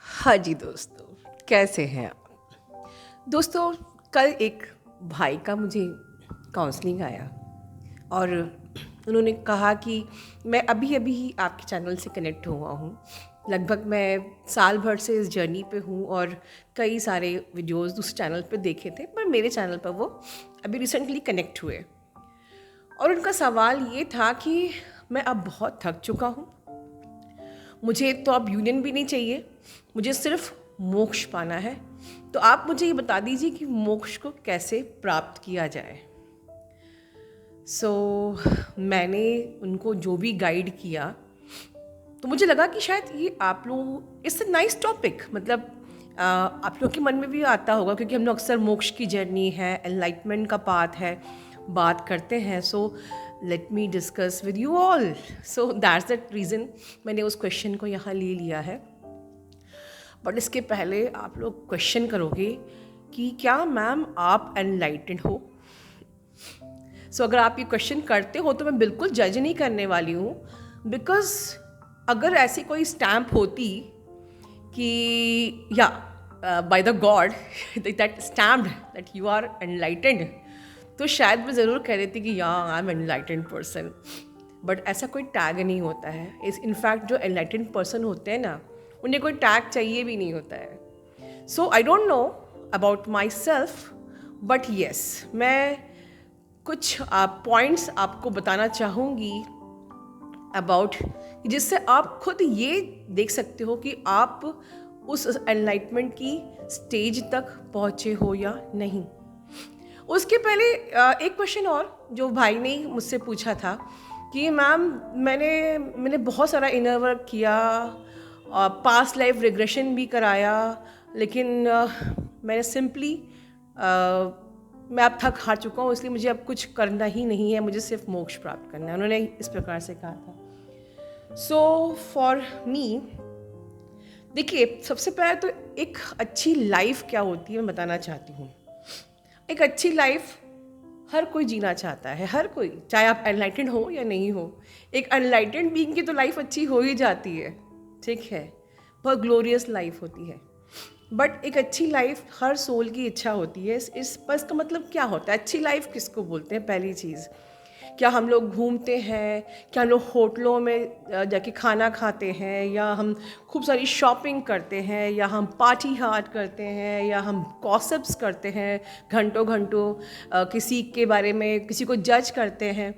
हाँ जी दोस्तों, कैसे हैं आप? दोस्तों, कल एक भाई का मुझे काउंसलिंग आया और उन्होंने कहा कि मैं अभी अभी ही आपके चैनल से कनेक्ट हुआ हूँ। लगभग मैं साल भर से इस जर्नी पे हूँ और कई सारे वीडियोस दूसरे चैनल पे देखे थे, पर मेरे चैनल पर वो अभी रिसेंटली कनेक्ट हुए। और उनका सवाल ये था कि मैं अब बहुत थक चुका हूँ, मुझे तो अब यूनियन भी नहीं चाहिए, मुझे सिर्फ मोक्ष पाना है। तो आप मुझे ये बता दीजिए कि मोक्ष को कैसे प्राप्त किया जाए। मैंने उनको जो भी गाइड किया, तो मुझे लगा कि शायद ये आप लोग इट्स अ नाइस टॉपिक, मतलब आप लोग के मन में भी आता होगा, क्योंकि हम लोग अक्सर मोक्ष की जर्नी है, एनलाइटमेंट का पाथ है, बात करते हैं। Let me discuss with you all. That's the reason मैंने उस क्वेश्चन को यहाँ ले लिया है। बट इसके पहले आप लोग क्वेश्चन करोगे कि क्या मैम आप एनलाइटेंड हो? अगर आप ये क्वेश्चन करते हो तो मैं बिल्कुल जज नहीं करने वाली हूँ, बिकॉज अगर ऐसी कोई स्टैम्प होती कि या by the god that stamped that you are enlightened, तो शायद मैं ज़रूर कह देती कि या I am enlightened person. But ऐसा कोई टैग नहीं होता है। इनफैक्ट जो एनलाइटेंड पर्सन होते हैं ना, उन्हें कोई टैग चाहिए भी नहीं होता है। I don't know about my self, but yes, मैं कुछ पॉइंट्स आपको बताना चाहूँगी अबाउट, जिससे आप खुद ये देख सकते हो कि आप उस एनलाइटमेंट की स्टेज तक पहुँचे हो या नहीं। उसके पहले एक क्वेश्चन और जो भाई ने मुझसे पूछा था कि मैम मैंने बहुत सारा इनर वर्क किया, पास्ट लाइफ रिग्रेशन भी कराया, लेकिन मैंने सिंपली मैं अब थक हार चुका हूँ, इसलिए मुझे अब कुछ करना ही नहीं है, मुझे सिर्फ मोक्ष प्राप्त करना है। उन्होंने इस प्रकार से कहा था। फॉर मी, देखिए, सबसे पहले तो एक अच्छी लाइफ क्या होती है मैं बताना चाहती हूँ। एक अच्छी लाइफ हर कोई जीना चाहता है, हर कोई, चाहे आप एनलाइटेंड हो या नहीं हो। एक अनलाइटेंड बीइंग की तो लाइफ अच्छी हो ही जाती है, ठीक है, बहुत ग्लोरियस लाइफ होती है। बट एक अच्छी लाइफ हर सोल की इच्छा होती है। इस बस का मतलब क्या होता है, अच्छी लाइफ किसको बोलते हैं? पहली चीज़, क्या हम लोग घूमते हैं, क्या हम लोग होटलों में जाके खाना खाते हैं, या हम खूब सारी शॉपिंग करते हैं, या हम पार्टी हार्ट करते हैं, या हम गॉसिप्स करते हैं घंटों घंटों, किसी के बारे में किसी को जज करते हैं,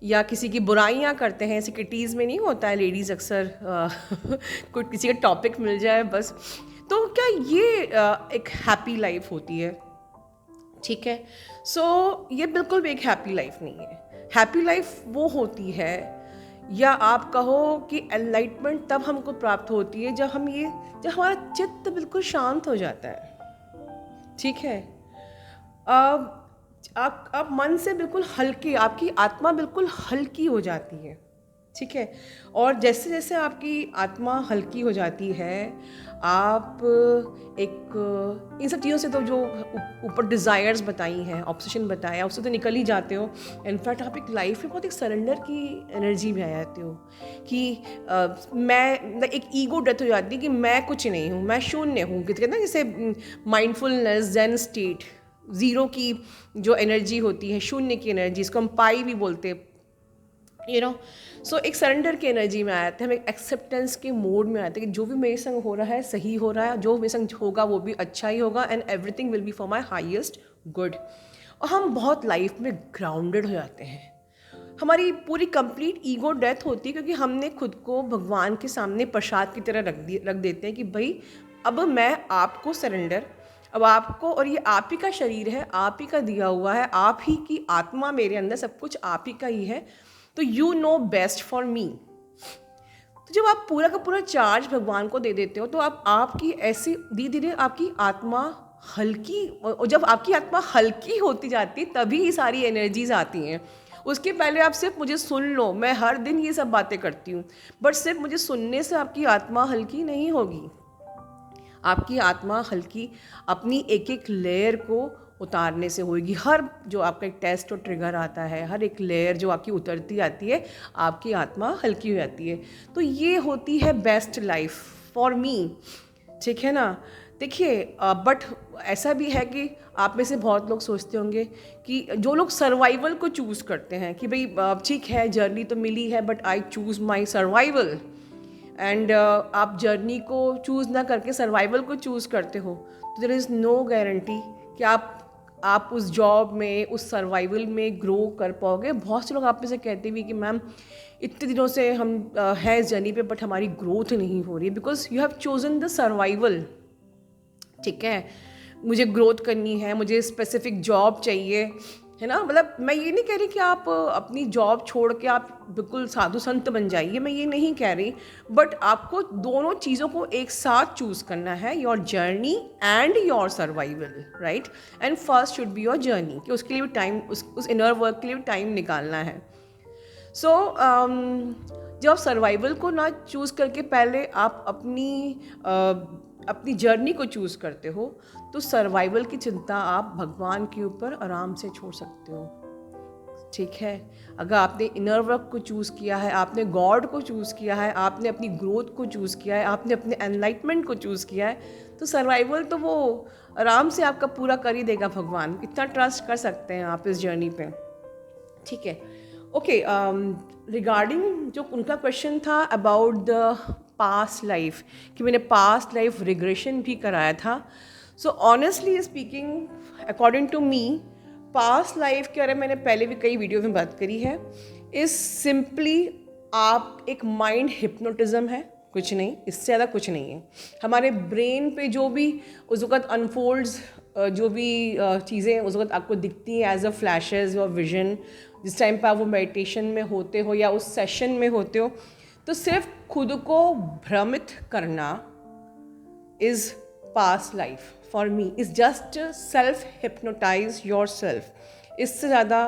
या किसी की बुराइयां करते हैं। ऐसे किटीज़ में नहीं होता है, लेडीज़ अक्सर कोई किसी का टॉपिक मिल जाए बस। तो क्या ये एक हैप्पी लाइफ होती है? ठीक है। ये बिल्कुल भी एक हैप्पी लाइफ नहीं है। हैप्पी लाइफ वो होती है, या आप कहो कि एनलाइटमेंट तब हमको प्राप्त होती है जब हमारा चित्त बिल्कुल शांत हो जाता है। ठीक है। अब आप मन से बिल्कुल हल्के, आपकी आत्मा बिल्कुल हल्की हो जाती है। ठीक है। और जैसे जैसे आपकी आत्मा हल्की हो जाती है, आप एक इन सब चीज़ों से, तो जो ऊपर डिज़ायर्स बताई हैं, ऑब्सेशन बताया, उससे तो निकल ही जाते हो। इनफैक्ट आप एक लाइफ में बहुत एक सरेंडर की एनर्जी में आ जाते हो कि मैं, एक ईगो डेथ हो जाती है कि मैं कुछ नहीं हूँ, मैं शून्य हूँ। कहते हैं ना, जैसे माइंडफुलनेस, ज़ेन स्टेट, ज़ीरो की जो एनर्जी होती है, शून्य की एनर्जी, इसको हम पाई भी बोलते हैं, एक सरेंडर की एनर्जी में आते हैं, हम एक एक्सेप्टेंस के मोड में आते हैं कि जो भी मेरे संग हो रहा है सही हो रहा है, जो मेरे संग होगा वो भी अच्छा ही होगा, and everything will be for my highest good. और हम बहुत लाइफ में ग्राउंडेड हो जाते हैं। हमारी पूरी कंप्लीट ईगो डेथ होती है, क्योंकि हमने खुद को भगवान के सामने प्रसाद की तरह रख देते हैं कि भाई अब मैं आपको सरेंडर, अब आपको, और ये आप ही का शरीर है, आप ही का दिया हुआ है, आप ही की आत्मा मेरे अंदर, सब कुछ आप ही का ही है, तो you know best for me. तो जब आप पूरा का पूरा चार्ज भगवान को दे देते हो, तो आपकी ऐसी धीरे धीरे आपकी आत्मा हल्की, और जब आपकी आत्मा हल्की होती जाती है तभी ये सारी एनर्जीज आती हैं। उसके पहले आप सिर्फ मुझे सुन लो, मैं हर दिन ये सब बातें करती हूँ, बट सिर्फ मुझे सुनने से आपकी आत्मा हल्की नहीं होगी। आपकी आत्मा हल्की अपनी एक एक लेयर को उतारने से होगी। हर जो आपका एक टेस्ट और ट्रिगर आता है, हर एक लेयर जो आपकी उतरती आती है, आपकी आत्मा हल्की हो जाती है। तो ये होती है बेस्ट लाइफ फॉर मी। ठीक है ना। देखिए बट ऐसा भी है कि आप में से बहुत लोग सोचते होंगे कि जो लोग सर्वाइवल को चूज़ करते हैं कि भाई ठीक है जर्नी तो मिली है but I choose my survival, and आप जर्नी को चूज़ ना करके सर्वाइवल को चूज़ करते हो, तो देयर इज़ नो गारंटी कि आप उस जॉब में, उस सर्वाइवल में ग्रो कर पाओगे। बहुत से लोग आप में से कहते भी कि मैम इतने दिनों से हम हैं इस जर्नी पे बट हमारी ग्रोथ नहीं हो रही, because you have chosen the survival. ठीक है, मुझे ग्रोथ करनी है, मुझे स्पेसिफिक जॉब चाहिए, है ना। मतलब मैं ये नहीं कह रही कि आप अपनी जॉब छोड़ के आप बिल्कुल साधु संत बन जाइए, मैं ये नहीं कह रही, बट आपको दोनों चीज़ों को एक साथ चूज़ करना है, your journey and your survival, right. And first should be your journey, कि उसके लिए भी टाइम, उस इनर वर्क के लिए भी टाइम निकालना है। सो जब आप सर्वाइवल को ना चूज़ करके पहले आप अपनी जर्नी को चूज़ करते हो, तो सर्वाइवल की चिंता आप भगवान के ऊपर आराम से छोड़ सकते हो। ठीक है, अगर आपने इनर वर्क को चूज़ किया है, आपने गॉड को चूज़ किया है, आपने अपनी ग्रोथ को चूज़ किया है, आपने अपने एनलाइटमेंट को चूज़ किया है, तो सर्वाइवल तो वो आराम से आपका पूरा कर ही देगा भगवान। इतना ट्रस्ट कर सकते हैं आप इस जर्नी पे। ठीक है, ओके। रिगार्डिंग जो उनका क्वेश्चन था अबाउट द पास्ट लाइफ, कि मैंने पास्ट लाइफ रिग्रेशन भी कराया था। So honestly speaking, according to me, past life के बारे में मैंने पहले भी कई वीडियो में बात करी है, इज सिंपली आप एक माइंड हिप्नोटिज्म है, कुछ नहीं, इससे ज़्यादा कुछ नहीं है। हमारे ब्रेन पे जो भी उस वक़्त अनफोल्ड्स, जो भी चीज़ें उस वक़्त आपको दिखती हैं एज अ फ्लैशेस और विजन, जिस टाइम पर आप वो मेडिटेशन में होते हो या उस सेशन में होते हो, तो सिर्फ खुद को भ्रमित करना is past life for me, is just self hypnotize yourself. इससे ज़्यादा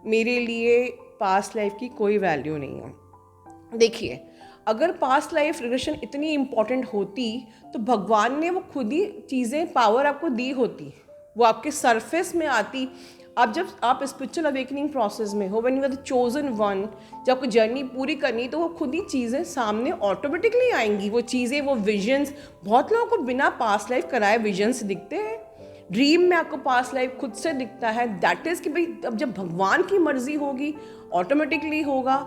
मेरे लिए पास्ट लाइफ की कोई वैल्यू नहीं है। देखिए, अगर पास्ट लाइफ रिग्रेशन इतनी इम्पॉर्टेंट होती तो भगवान ने वो खुद ही चीज़ें, पावर आपको दी होती, वो आपके सरफेस में आती। जब आप स्पिरिचुअल अवेकनिंग प्रोसेस में हो, when you are the chosen one, जब आपको जर्नी पूरी करनी, तो वो खुद ही चीज़ें सामने ऑटोमेटिकली आएंगी। वो चीज़ें, वो विजन्स, बहुत लोगों को बिना पास्ट लाइफ कराए विजन्स दिखते हैं। ड्रीम में आपको पास्ट लाइफ खुद से दिखता है। दैट इज़ कि भाई अब जब भगवान की मर्जी होगी ऑटोमेटिकली होगा।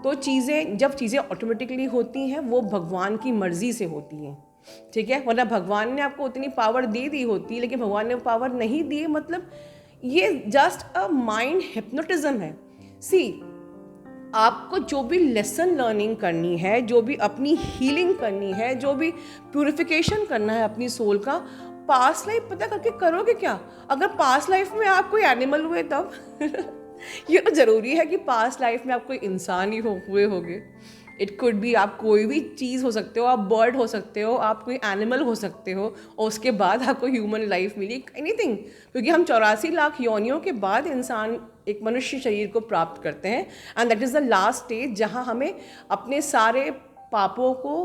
तो जब चीज़ें ऑटोमेटिकली होती हैं वो भगवान की मर्जी से होती हैं। ठीक है, वरना भगवान ने आपको उतनी पावर दे दी होती, लेकिन भगवान ने पावर नहीं दी, मतलब ये जस्ट अ माइंड हिप्नोटिज्म है। सी, आपको जो भी लेसन लर्निंग करनी है, जो भी अपनी हीलिंग करनी है, जो भी प्यूरिफिकेशन करना है अपनी सोल का, पास्ट लाइफ पता करके करोगे क्या? अगर पास्ट लाइफ में आप कोई एनिमल हुए तब ये तो ज़रूरी है कि पास्ट लाइफ में आप कोई इंसान ही हुए होगे। इट कुड बी आप कोई भी चीज़ हो सकते हो, आप बर्ड हो सकते हो, आप कोई एनिमल हो सकते हो, और उसके बाद आपको ह्यूमन लाइफ मिली, एनीथिंग। क्योंकि हम 84 लाख योनियों के बाद इंसान एक मनुष्य शरीर को प्राप्त करते हैं, and that is the last stage जहाँ हमें अपने सारे पापों को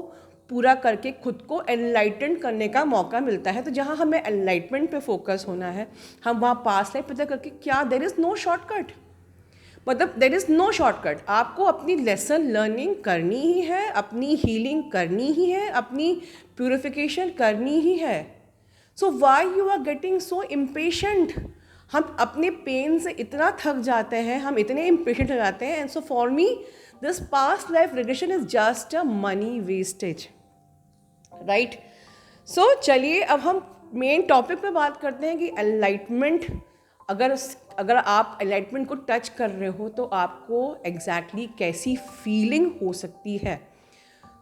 पूरा करके खुद को एनलाइटन करने का मौका मिलता है। तो जहाँ हमें एनलाइटमेंट पे फोकस होना है, हम वहाँ पास्ट लाइफ पता करके क्या, देयर इज़ नो शॉर्टकट, मतलब देयर इज़ नो शॉर्टकट। आपको अपनी लेसन लर्निंग करनी ही है, अपनी हीलिंग करनी ही है, अपनी प्यूरिफिकेशन करनी ही है। So why you are getting so impatient? हम अपने पेन से इतना थक जाते हैं, हम इतने इम्पेशेंट हो जाते हैं। And so for me this past life regression is just a money wastage, right. So चलिए अब हम मेन टॉपिक पे बात करते हैं कि एनलाइटमेंट, अगर आप एनलाइटमेंट को टच कर रहे हो तो आपको एग्जैक्टली कैसी फीलिंग हो सकती है।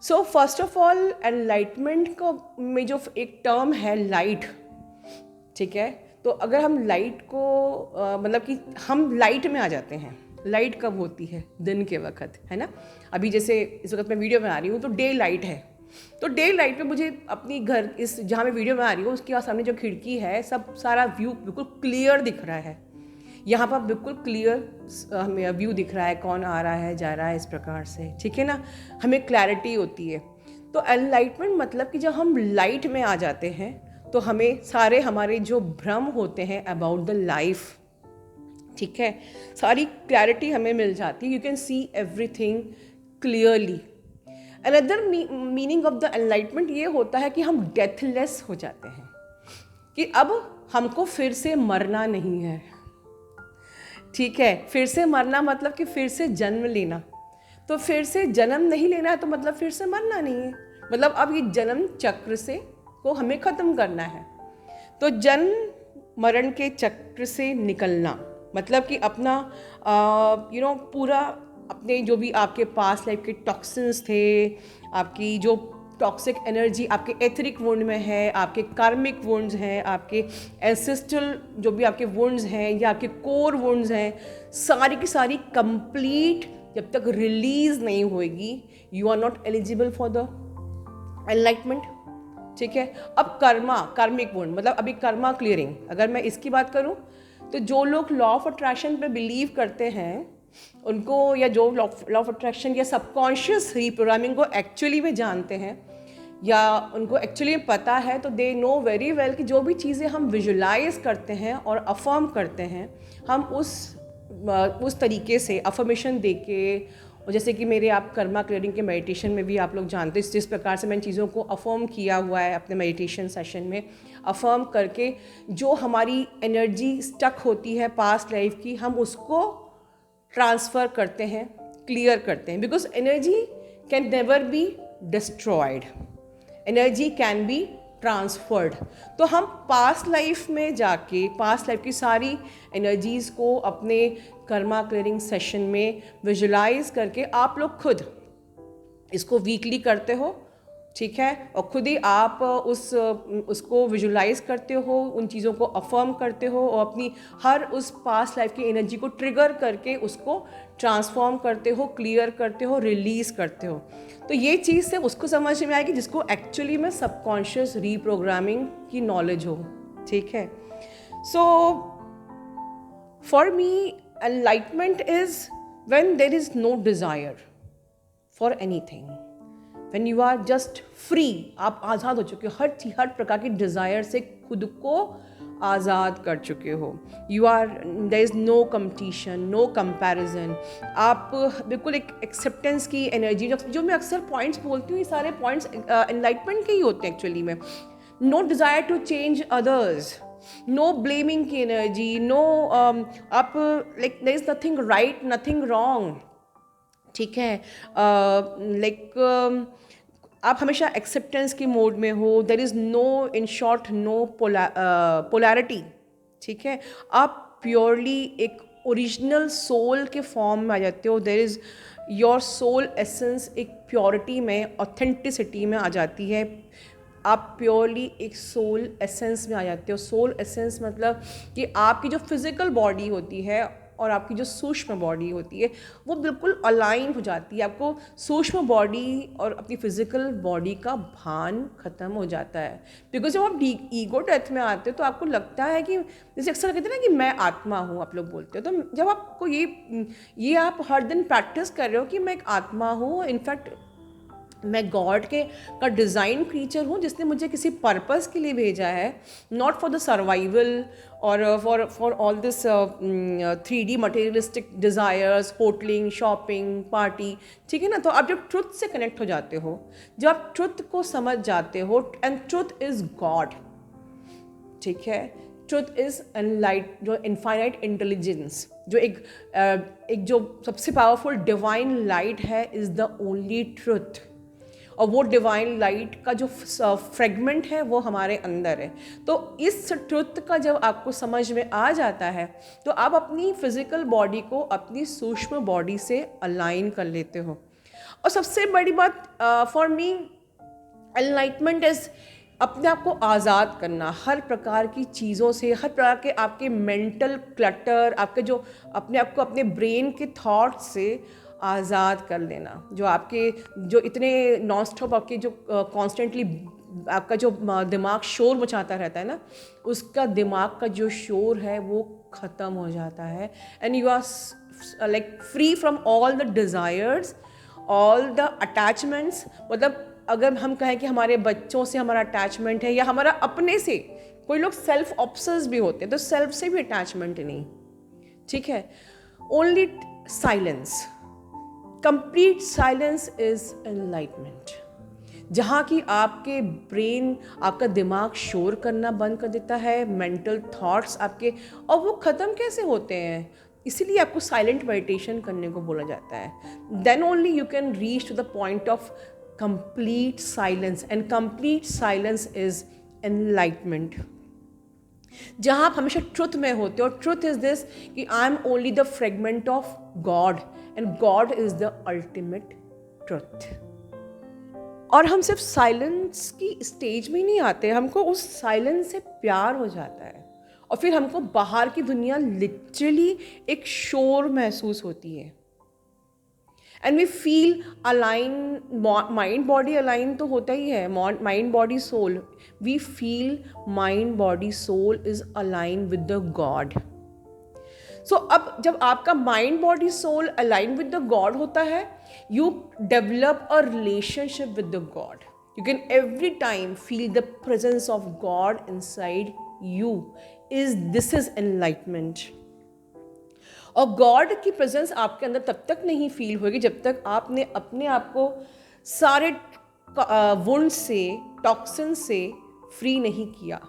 So first of all, enlightenment को में जो एक टर्म है लाइट, ठीक है, तो अगर हम लाइट को मतलब कि हम लाइट में आ जाते हैं। लाइट कब होती है? दिन के वक्त, है ना। अभी जैसे इस वक्त मैं वीडियो में आ रही हूँ तो डे लाइट है, तो डे लाइट में मुझे अपनी घर, इस जहाँ मैं वीडियो में आ रही हूँ उसके सामने जो खिड़की है, सब सारा व्यू बिल्कुल क्लियर दिख रहा है। यहाँ पर बिल्कुल क्लियर हमें व्यू दिख रहा है, कौन आ रहा है जा रहा है, इस प्रकार से, ठीक है ना, हमें क्लैरिटी होती है। तो एनलाइटमेंट मतलब कि जब हम लाइट में आ जाते हैं तो हमें सारे हमारे जो भ्रम होते हैं अबाउट द लाइफ, ठीक है, सारी क्लैरिटी हमें मिल जाती है। You can see everything clearly. Another meaning of the enlightenment ये होता है कि हम डेथलेस हो जाते हैं, कि अब हमको फिर से मरना नहीं है। ठीक है, फिर से मरना मतलब कि फिर से जन्म लेना, तो फिर से जन्म नहीं लेना है तो मतलब फिर से मरना नहीं है, मतलब अब ये जन्म चक्र से को हमें ख़त्म करना है। तो जन्म मरण के चक्र से निकलना मतलब कि अपना पूरा अपने जो भी आपके पास लाइफ के टॉक्सिन्स थे, आपकी जो टॉक्सिक एनर्जी आपके एथरिक वुंड में है, आपके कार्मिक वुंड्स हैं, आपके एंसेस्ट्रल जो भी आपके वुंड्स हैं या आपके कोर वुंड्स हैं, सारी की सारी कंप्लीट जब तक रिलीज नहीं होएगी, you are not eligible for the enlightenment. ठीक है, अब कार्मिक वुंड मतलब अभी कर्मा क्लियरिंग, अगर मैं इसकी बात करूं तो जो लोग लॉ ऑफ अट्रैक्शन पे बिलीव करते हैं उनको, या जो लॉ ऑफ अट्रैक्शन या सबकॉन्शियस रीप्रोग्रामिंग को एक्चुअली में जानते हैं या उनको एक्चुअली में पता है, तो दे नो वेरी वेल कि जो भी चीज़ें हम विजुलाइज करते हैं और अफर्म करते हैं, हम उस तरीके से अफर्मेशन दे के, और जैसे कि मेरे आप कर्मा क्लियरिंग के मेडिटेशन में भी आप लोग जानते हैं जिस प्रकार से मैंने चीज़ों को अफर्म किया हुआ है अपने मेडिटेशन सेशन में, अफर्म करके जो हमारी एनर्जी स्टक होती है पास्ट लाइफ की, हम उसको ट्रांसफ़र करते हैं, क्लियर करते हैं, because energy can never be destroyed, energy can be transferred. तो हम पास्ट लाइफ में जाके पास्ट लाइफ की सारी एनर्जीज़ को अपने कर्मा क्लियरिंग सेशन में विजुलाइज करके आप लोग खुद इसको वीकली करते हो। ठीक है, और खुद ही आप उसको विजुलाइज करते हो, उन चीज़ों को अफर्म करते हो और अपनी हर उस पास्ट लाइफ की एनर्जी को ट्रिगर करके उसको ट्रांसफॉर्म करते हो, क्लियर करते हो, रिलीज़ करते हो। तो ये चीज़ से उसको समझ में आएगी जिसको एक्चुअली में सबकॉन्शियस रीप्रोग्रामिंग की नॉलेज हो। ठीक है, so for me enlightenment is when there is no desire for anything, when you are just free, आप आज़ाद हो चुके हो, हर प्रकार की डिज़ायर से खुद को आज़ाद कर चुके हो। You are, there is no competition, no comparison, आप बिल्कुल एक एक्सेप्टेंस की एनर्जी, जो मैं अक्सर पॉइंट्स बोलती हूँ, ये सारे पॉइंट्स एनलाइटमेंट के ही होते हैं एक्चुअली में। No desire to change others, no blaming की एनर्जी, नो आप like there is nothing right, nothing wrong. ठीक है, आप हमेशा एक्सेप्टेंस के मोड में हो, there is no, in short, no polarity. ठीक है, आप प्योरली एक ओरिजिनल सोल के फॉर्म में आ जाते हो, there is your soul essence एक प्योरिटी में, ऑथेंटिसिटी में आ जाती है, आप प्योरली एक सोल एसेंस में आ जाते हो। सोल एसेंस मतलब कि आपकी जो फिज़िकल बॉडी होती है और आपकी जो सूक्ष्म बॉडी होती है वो बिल्कुल अलाइन हो जाती है। आपको सूक्ष्म बॉडी और अपनी फिजिकल बॉडी का भान ख़त्म हो जाता है, बिकॉज जब आप ईगो डेथ में आते हो तो आपको लगता है कि जैसे अक्सर कहते हैं ना कि मैं आत्मा हूँ, आप लोग बोलते हो, तो जब आपको ये आप हर दिन प्रैक्टिस कर रहे हो कि मैं एक आत्मा हूँ, इनफैक्ट मैं गॉड का डिज़ाइन क्रीचर हूँ जिसने मुझे किसी पर्पस के लिए भेजा है, नॉट फॉर द सर्वाइवल और for all this 3D materialistic desires, होटलिंग, shopping, party. ठीक है ना, तो आप जब ट्रुथ से कनेक्ट हो जाते हो, जब आप ट्रुथ को समझ जाते हो, एंड ट्रुथ इज़ गॉड। ठीक है, ट्रुथ इज़ एनलाइट, जो इनफाइनाइट इंटेलिजेंस, जो एक जो सबसे पावरफुल डिवाइन लाइट है, इज़ द ओनली ट्रुथ। और वो डिवाइन लाइट का जो फ्रेगमेंट है वो हमारे अंदर है। तो इस ट्रुथ का जब आपको समझ में आ जाता है तो आप अपनी फिजिकल बॉडी को अपनी सूक्ष्म बॉडी से अलाइन कर लेते हो। और सबसे बड़ी बात फॉर मी एनलाइटमेंट इज़ अपने आप को आज़ाद करना हर प्रकार की चीज़ों से, हर प्रकार के आपके मेंटल क्लटर, आपके जो अपने आप को अपने ब्रेन के थॉट्स से आज़ाद कर लेना, जो आपके जो इतने नॉन स्टॉप आपके जो कॉन्स्टेंटली आपका जो दिमाग शोर मचाता रहता है ना, उसका दिमाग का जो शोर है वो ख़त्म हो जाता है, and you are like free from all the desires, all the attachments. मतलब अगर हम कहें कि हमारे बच्चों से हमारा अटैचमेंट है या हमारा अपने से, कोई लोग सेल्फ ऑब्सेस भी होते हैं तो सेल्फ से भी अटैचमेंट नहीं। ठीक है, only silence, complete silence is enlightenment, जहाँ की आपके ब्रेन, आपका दिमाग शोर करना बंद कर देता है, मेंटल थॉट्स आपके, और वो ख़त्म कैसे होते हैं, इसीलिए आपको साइलेंट मेडिटेशन करने को बोला जाता है. Then only you can reach to the point of complete silence, and complete silence is enlightenment, जहाँ आप हमेशा ट्रुथ में होते हो. और ट्रुथ इज दिस कि I am only the fragment of God and God is the ultimate truth. और हम सिर्फ साइलेंस की स्टेज में नहीं आते, हमको उस साइलेंस से प्यार हो जाता है, और फिर हमको बाहर की दुनिया लिटरली एक शोर महसूस होती है. And we feel align, mind body align तो होता ही है, mind body soul, we feel mind body soul is align with the God. So अब जब आपका mind body soul align with the God होता है, you develop a relationship with the God. You can every time feel the presence of God inside you. This is enlightenment. और God की presence आपके अंदर तब तक नहीं फील होगी जब तक आपने अपने आप को सारे वुंड से, टॉक्सिन से फ्री नहीं किया,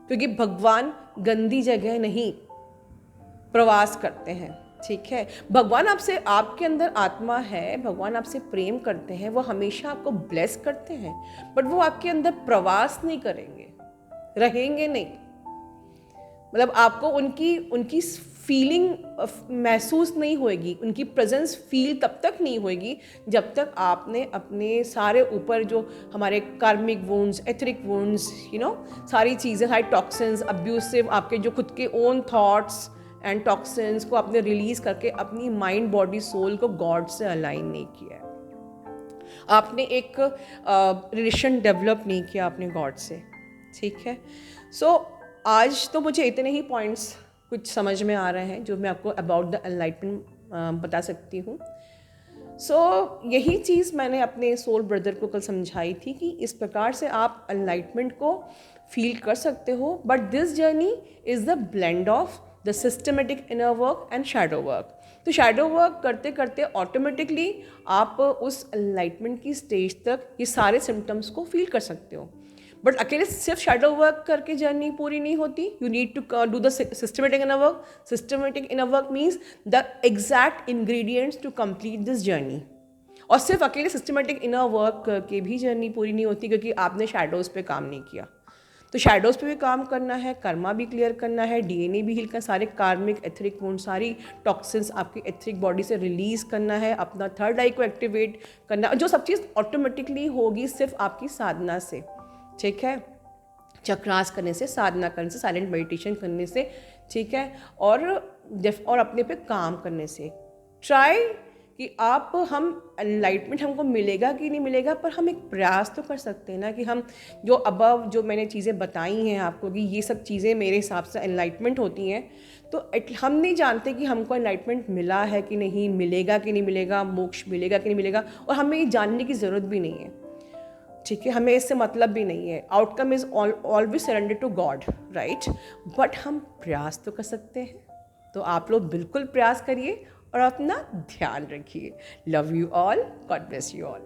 क्योंकि भगवान गंदी जगह नहीं प्रवास करते हैं. ठीक है, भगवान आपसे, आपके अंदर आत्मा है, भगवान आपसे प्रेम करते हैं, वो हमेशा आपको ब्लेस करते हैं, बट वो आपके अंदर प्रवास नहीं करेंगे, रहेंगे नहीं. मतलब आपको उनकी फीलिंग महसूस नहीं होएगी, उनकी प्रेजेंस फील तब तक नहीं होएगी जब तक आपने अपने सारे ऊपर जो हमारे कार्मिक वुंड्स, एथरिक वुंड्स, सारी चीज़ें, सारी टॉक्सिन्स, अब्यूसिव आपके जो खुद के ओन थॉट्स एंड टॉक्सिन्स को आपने रिलीज करके अपनी माइंड बॉडी सोल को गॉड से अलाइन नहीं किया है. आपने एक रिलेशन डेवलप नहीं किया अपने गॉड से. ठीक है, सो आज तो मुझे इतने ही पॉइंट्स कुछ समझ में आ रहे हैं जो मैं आपको अबाउट द एनलाइटमेंट बता सकती हूँ. सो यही चीज़ मैंने अपने सोल ब्रदर को कल समझाई थी कि इस प्रकार से आप एनलाइटमेंट को फील कर सकते हो, but this journey is the blend of the systematic inner work and shadow work. तो शैडो वर्क करते करते ऑटोमेटिकली आप उस एनलाइटमेंट की स्टेज तक ये सारे सिम्टम्स को फील कर सकते हो. बट अकेले सिर्फ शैडो वर्क करके जर्नी पूरी नहीं होती. You need to do the systematic inner work. Systematic inner work means the exact ingredients to complete this journey. और सिर्फ अकेले सिस्टमेटिक इनर वर्क करके भी जर्नी पूरी नहीं होती, क्योंकि आपने शैडोज़ पे काम नहीं किया. तो शैडोज़ पे भी काम करना है, कर्मा भी क्लियर करना है, डीएनए भी हिल कर सारे कार्मिक, एथरिक वुंड, सारी टॉक्सिन्स आपकी एथरिक बॉडी से रिलीज़ करना है, अपना थर्ड आई को एक्टिवेट करना, जो सब चीज़ ऑटोमेटिकली होगी सिर्फ आपकी साधना से. ठीक है, चक्रास करने से, साधना करने से, साइलेंट मेडिटेशन करने से. ठीक है, और अपने पे काम करने से. ट्राई कि हम एनलाइटमेंट हमको मिलेगा कि नहीं मिलेगा, पर हम एक प्रयास तो कर सकते हैं ना कि हम जो मैंने चीज़ें बताई हैं आपको कि ये सब चीज़ें मेरे हिसाब से एनलाइटमेंट होती हैं, तो हम नहीं जानते कि हमको एनलाइटमेंट मिला है कि नहीं, मिलेगा कि नहीं मिलेगा, मोक्ष मिलेगा कि नहीं मिलेगा, और हमें ये जानने की ज़रूरत भी नहीं है. ठीक है, हमें इससे मतलब भी नहीं है. Outcome is always surrender to God, right. But हम प्रयास तो कर सकते हैं. तो आप लोग बिल्कुल प्रयास करिए और अपना ध्यान रखिए. Love you all, God bless you all.